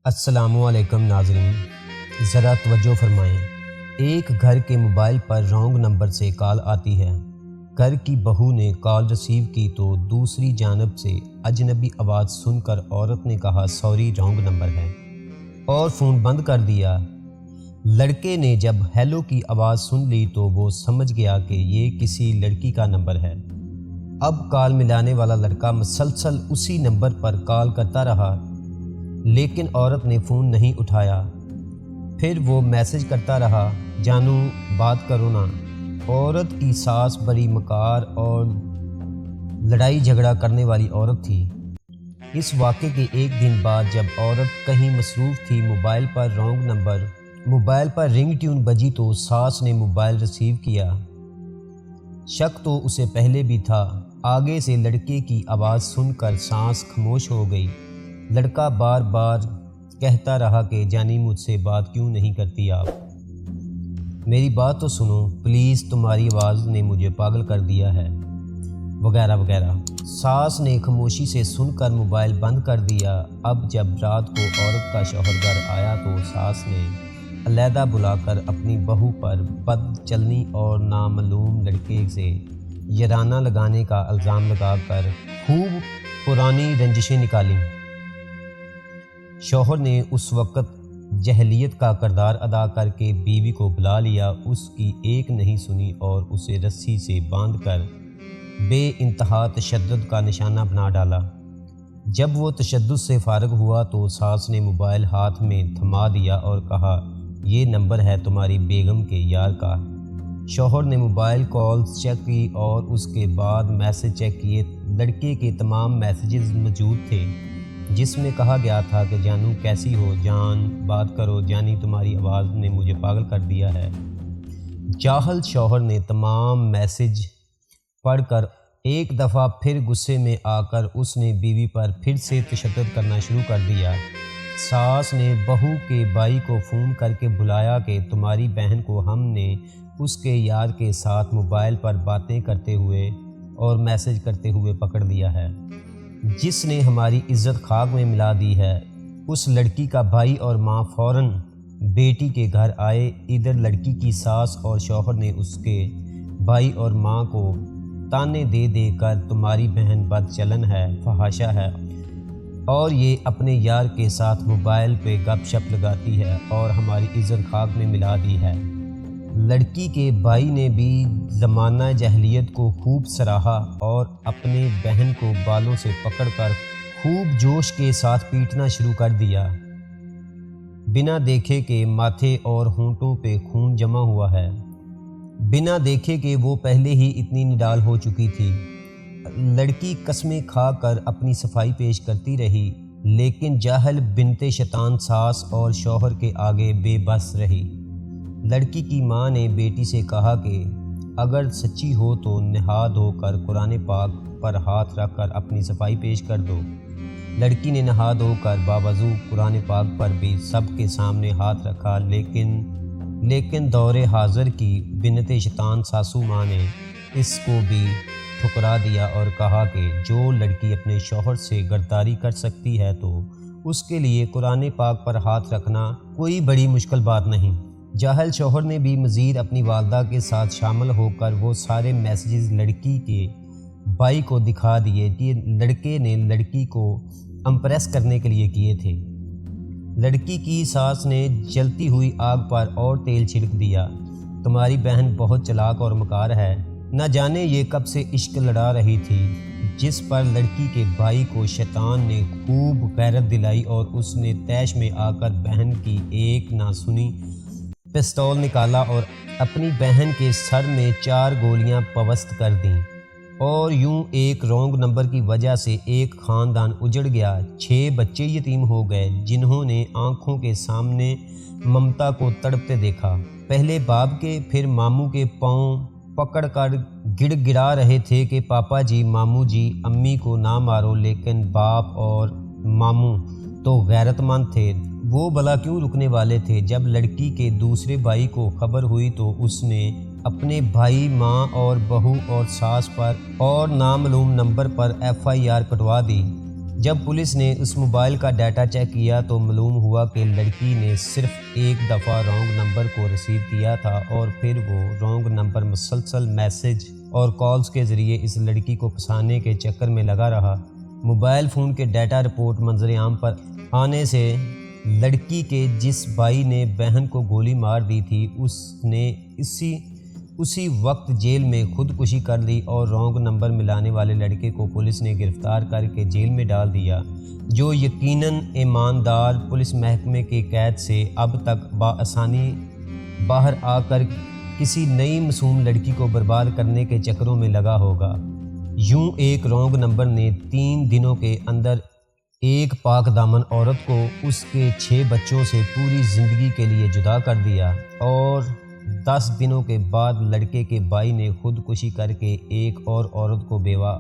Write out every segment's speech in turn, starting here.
السلام علیکم ناظرین، ذرا توجہ فرمائیں۔ ایک گھر کے موبائل پر رانگ نمبر سے کال آتی ہے۔ گھر کی بہو نے کال ریسیو کی تو دوسری جانب سے اجنبی آواز سن کر عورت نے کہا سوری رانگ نمبر ہے اور فون بند کر دیا۔ لڑکے نے جب ہیلو کی آواز سن لی تو وہ سمجھ گیا کہ یہ کسی لڑکی کا نمبر ہے۔ اب کال ملانے والا لڑکا مسلسل اسی نمبر پر کال کرتا رہا لیکن عورت نے فون نہیں اٹھایا۔ پھر وہ میسج کرتا رہا، جانو بات کرو نا۔ عورت کی ساس بڑی مکار اور لڑائی جھگڑا کرنے والی عورت تھی۔ اس واقعے کے ایک دن بعد جب عورت کہیں مصروف تھی، موبائل پر رنگ ٹیون بجی تو ساس نے موبائل ریسیو کیا۔ شک تو اسے پہلے بھی تھا۔ آگے سے لڑکے کی آواز سن کر ساس خاموش ہو گئی۔ لڑکا بار بار کہتا رہا کہ جانی مجھ سے بات کیوں نہیں کرتی آپ؟ میری بات تو سنو پلیز، تمہاری آواز نے مجھے پاگل کر دیا ہے، وغیرہ وغیرہ۔ ساس نے خاموشی سے سن کر موبائل بند کر دیا۔ اب جب رات کو عورت کا شوہر گھر آیا تو ساس نے علیحدہ بلا کر اپنی بہو پر بد چلنی اور نامعلوم لڑکے سے یارانہ لگانے کا الزام لگا کر خوب پرانی رنجشیں نکالیں۔ شوہر نے اس وقت جاہلیت کا کردار ادا کر کے بیوی کو بلا لیا، اس کی ایک نہیں سنی اور اسے رسی سے باندھ کر بے انتہا تشدد کا نشانہ بنا ڈالا۔ جب وہ تشدد سے فارغ ہوا تو ساس نے موبائل ہاتھ میں تھما دیا اور کہا یہ نمبر ہے تمہاری بیگم کے یار کا۔ شوہر نے موبائل کالز چیک کی اور اس کے بعد میسج چیک کیے۔ لڑکے کے تمام میسیجز موجود تھے جس میں کہا گیا تھا کہ جانو کیسی ہو، جان بات کرو، جانی تمہاری آواز نے مجھے پاگل کر دیا ہے۔ جاہل شوہر نے تمام میسیج پڑھ کر ایک دفعہ پھر غصے میں آ کر اس نے بیوی پر پھر سے تشدد کرنا شروع کر دیا۔ ساس نے بہو کے بھائی کو فون کر کے بلایا کہ تمہاری بہن کو ہم نے اس کے یار کے ساتھ موبائل پر باتیں کرتے ہوئے اور میسیج کرتے ہوئے پکڑ لیا ہے، جس نے ہماری عزت خاک میں ملا دی ہے۔ اس لڑکی کا بھائی اور ماں فوراً بیٹی کے گھر آئے۔ ادھر لڑکی کی ساس اور شوہر نے اس کے بھائی اور ماں کو تانے دے دے کر تمہاری بہن بد چلن ہے، فحاشہ ہے اور یہ اپنے یار کے ساتھ موبائل پہ گپ شپ لگاتی ہے اور ہماری عزت خاک میں ملا دی ہے۔ لڑکی کے بھائی نے بھی زمانہ جاہلیت کو خوب سراہا اور اپنے بہن کو بالوں سے پکڑ کر خوب جوش کے ساتھ پیٹنا شروع کر دیا، بنا دیکھے کہ ماتھے اور ہونٹوں پہ خون جمع ہوا ہے، بنا دیکھے کہ وہ پہلے ہی اتنی نڈال ہو چکی تھی۔ لڑکی قسمیں کھا کر اپنی صفائی پیش کرتی رہی لیکن جاہل بنت شیطان ساس اور شوہر کے آگے بے بس رہی۔ لڑکی کی ماں نے بیٹی سے کہا کہ اگر سچی ہو تو نہا دھو کر قرآن پاک پر ہاتھ رکھ کر اپنی صفائی پیش کر دو۔ لڑکی نے نہا دھو کر باوضو قرآن پاک پر بھی سب کے سامنے ہاتھ رکھا لیکن دور حاضر کی بنت شیطان ساسو ماں نے اس کو بھی ٹھکرا دیا اور کہا کہ جو لڑکی اپنے شوہر سے غداری کر سکتی ہے تو اس کے لیے قرآن پاک پر ہاتھ رکھنا کوئی بڑی مشکل بات نہیں۔ جاہل شوہر نے بھی مزید اپنی والدہ کے ساتھ شامل ہو کر وہ سارے میسیجز لڑکی کے بھائی کو دکھا دیے کہ لڑکے نے لڑکی کو امپریس کرنے کے لیے کیے تھے۔ لڑکی کی ساس نے جلتی ہوئی آگ پر اور تیل چھڑک دیا، تمہاری بہن بہت چلاک اور مکار ہے، نہ جانے یہ کب سے عشق لڑا رہی تھی، جس پر لڑکی کے بھائی کو شیطان نے خوب غیرت دلائی اور اس نے طیش میں آ کر بہن کی ایک نہ سنی پستول نکالا اور اپنی بہن کے سر میں 4 گولیاں پوست کر دیں اور یوں ایک رانگ نمبر کی وجہ سے ایک خاندان اجڑ گیا۔ 6 بچے یتیم ہو گئے جنہوں نے آنکھوں کے سامنے ممتا کو تڑپتے دیکھا، پہلے باپ کے پھر ماموں کے پاؤں پکڑ کر گڑ گڑا رہے تھے کہ پاپا جی، ماموں جی، امی کو نہ مارو، لیکن باپ اور ماموں تو غیرت مند تھے، وہ بھلا کیوں رکنے والے تھے۔ جب لڑکی کے دوسرے بھائی کو خبر ہوئی تو اس نے اپنے بھائی، ماں اور بہو اور ساس پر اور نامعلوم نمبر پر FIR کٹوا دی۔ جب پولیس نے اس موبائل کا ڈیٹا چیک کیا تو معلوم ہوا کہ لڑکی نے صرف ایک دفعہ رانگ نمبر کو ریسیو کیا تھا اور پھر وہ رانگ نمبر مسلسل میسج اور کالز کے ذریعے اس لڑکی کو پھنسانے کے چکر میں لگا رہا۔ موبائل فون کے ڈیٹا رپورٹ منظر عام پر آنے سے لڑکی کے جس بھائی نے بہن کو گولی مار دی تھی اس نے اسی وقت جیل میں خودکشی کر لی اور رانگ نمبر ملانے والے لڑکے کو پولیس نے گرفتار کر کے جیل میں ڈال دیا، جو یقیناً ایماندار پولیس محکمے کی قید سے اب تک بآسانی باہر آ کر کسی نئی معصوم لڑکی کو برباد کرنے کے چکروں میں لگا ہوگا۔ یوں ایک رانگ نمبر نے 3 دنوں کے اندر ایک پاک دامن عورت کو اس کے 6 بچوں سے پوری زندگی کے لیے جدا کر دیا، اور 10 دنوں کے بعد لڑکے کے بھائی نے خودکشی کر کے ایک اور عورت کو بیوہ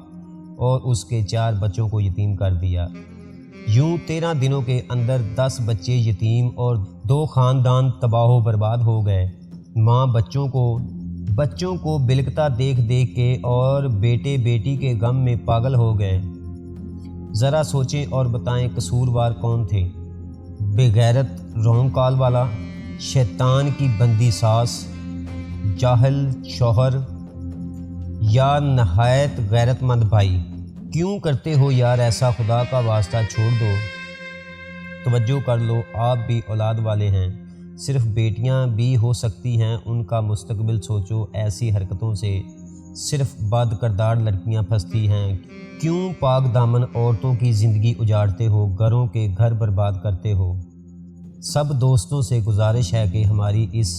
اور اس کے 4 بچوں کو یتیم کر دیا۔ یوں 13 دنوں کے اندر 10 بچے یتیم اور 2 خاندان تباہ و برباد ہو گئے۔ ماں بچوں کو بلکتا دیکھ کے اور بیٹے بیٹی کے غم میں پاگل ہو گئے۔ ذرا سوچیں اور بتائیں قصوروار کون تھے؟ بے غیرت رانگ کال والا، شیطان کی بندی ساس، جاہل شوہر، یا نہایت غیرت مند بھائی؟ کیوں کرتے ہو یار ایسا؟ خدا کا واسطہ چھوڑ دو، توجہ کر لو، آپ بھی اولاد والے ہیں، صرف بیٹیاں بھی ہو سکتی ہیں، ان کا مستقبل سوچو۔ ایسی حرکتوں سے صرف بد کردار لڑکیاں پھنستی ہیں۔ کیوں پاک دامن عورتوں کی زندگی اجاڑتے ہو، گھروں کے گھر برباد کرتے ہو؟ سب دوستوں سے گزارش ہے کہ ہماری اس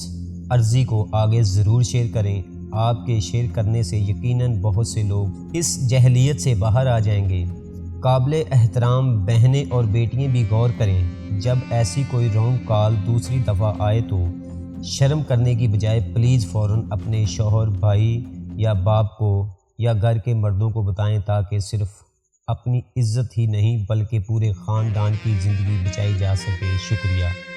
عرضی کو آگے ضرور شیئر کریں۔ آپ کے شیئر کرنے سے یقیناً بہت سے لوگ اس جہلیت سے باہر آ جائیں گے۔ قابل احترام بہنیں اور بیٹیاں بھی غور کریں، جب ایسی کوئی رانگ کال دوسری دفعہ آئے تو شرم کرنے کی بجائے پلیز فوراً اپنے شوہر، بھائی یا باپ کو یا گھر کے مردوں کو بتائیں، تاکہ صرف اپنی عزت ہی نہیں بلکہ پورے خاندان کی زندگی بچائی جا سکے۔ شکریہ۔